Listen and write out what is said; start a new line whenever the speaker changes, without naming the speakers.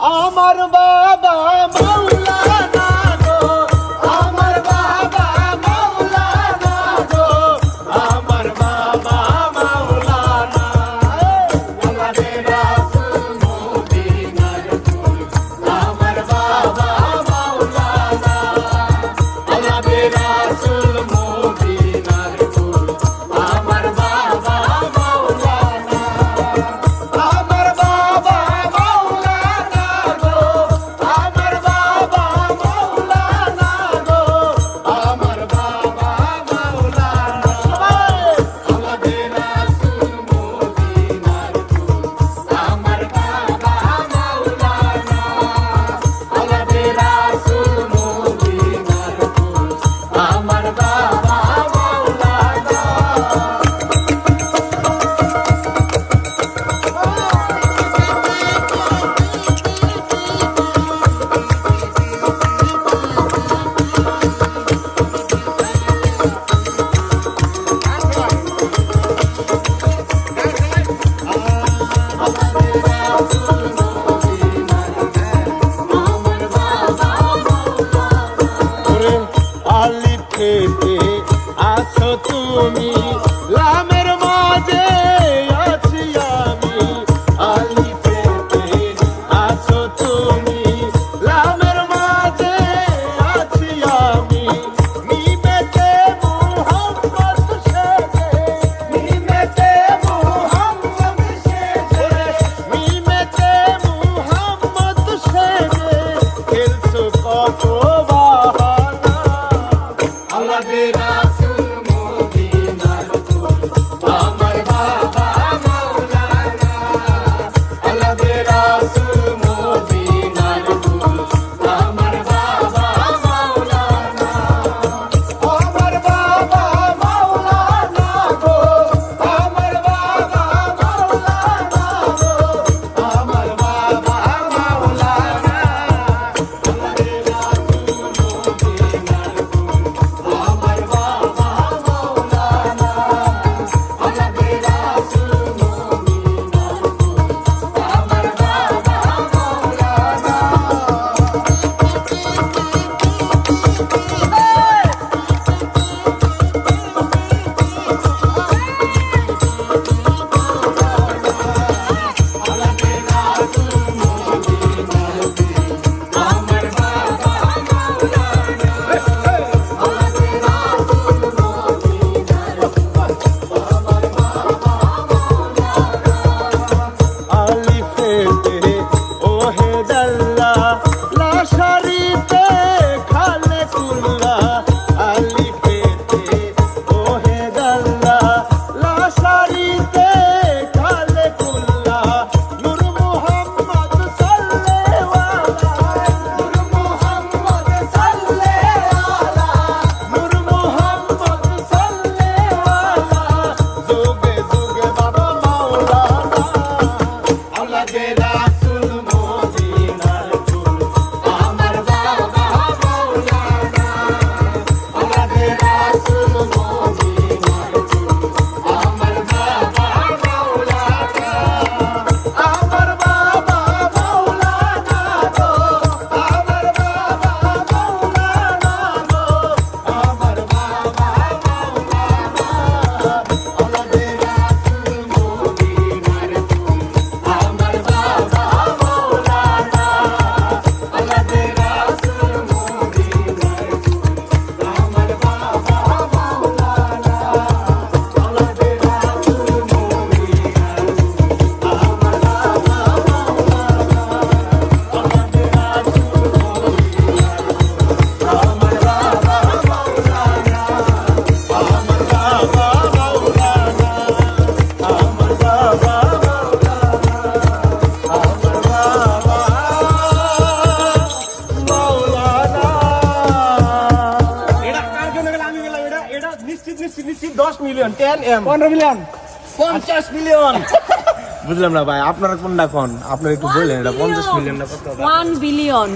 আমার বাবা মাওলানা গো, আমার বাবা মাওলানা গো, আমার বাবা মাওলানা। আমাদের রাসূল মদিনার ফুল, আমার বাবা মাওলানা। আমাদের রাসূল মদিনার ফুল, আমার বাবা মাওলানা। আমার বাবা মাওলানা গো, আমার বাবা মাওলানা গো, আমার বাবা মাওলানা। আমাদের রাসূল মদিনার ফুল, আমার বাবা মাওলানা। আমাদের রাসূল মদিনার ফুল, আমার বাবা মাওলানা। আলিফ থেকে আসো তুমি, লামের মাঝে আছি আমি। আলিফ থেকে আসো তুমি, লামের মাঝে আছি আমি। মিমেতে মুহাম্মদ শেখে, মিমেতে মুহাম্মদ শেখে, মিমেতে মুহাম্মদ শেখে, খেলছো কত বাহানা। আমাদের রাসূল মদিনার ফুল, আমার বাবা মাওলানা। আমাদের রাসূল মদিনার ফুল, আমার বাবা মাওলানা। আমার বাবা মাওলানা গো, আমার বাবা মাওলানা গো, আমার বাবা মাওলানা। আমাদের রাসূল মদিনার ফুল, আমার বাবা মাওলানা। আমাদের রাসূল মদিনার ফুল, আমার বাবা আলিফেতে ওহে দাল্লা, লাশারিতে খালে কুল্লা। আলিফেতে ওহে দাল্লা, লাশারিতে খালে কুল্লা। নূর মুহাম্মদ সাল্লাল্লাহু আলাইহি, নূর মুহাম্মদ সাল্লাল্লাহু আলাইহি, নূর মুহাম্মদ সাল্লাল্লাহু আলাইহি। যুগে যুগে বাবা মাওলানা। আমাদের রাসূল মদিনার ফুল, আমার বাবা মাওলানা। আমাদের রাসূল মদিনার ফুল, আমার বাবা মাওলানা। আমার বাবা মাওলানা গো, আমার বাবা মাওলানা গো, আমার বাবা মাওলানা। আমাদের রাসূল মদিনার ফুল, আমার বাবা মাওলানা। আমাদের রাসূল মদিনার ফুল, আমার বাবা মাওলানা। আমাদের রাসূল মদিনার ফুল, আমার বাবা মাওলানা। আমাদের রাসূল মদিনার ফুল, আমার বাবা মাওলানা। আমার বাবা মাওলানা, আমার বাবা নিশ্চিত নিশ্চিত নিশ্চিত 10 মিলিয়ন 10M 15 মিলিয়ন 50 মিলিয়ন। বুঝলাম না ভাই, আপনারা কোনটা কোন? আপনারা একটু বললেন এটা 50 মিলিয়ন না কত?
1 বিলিয়ন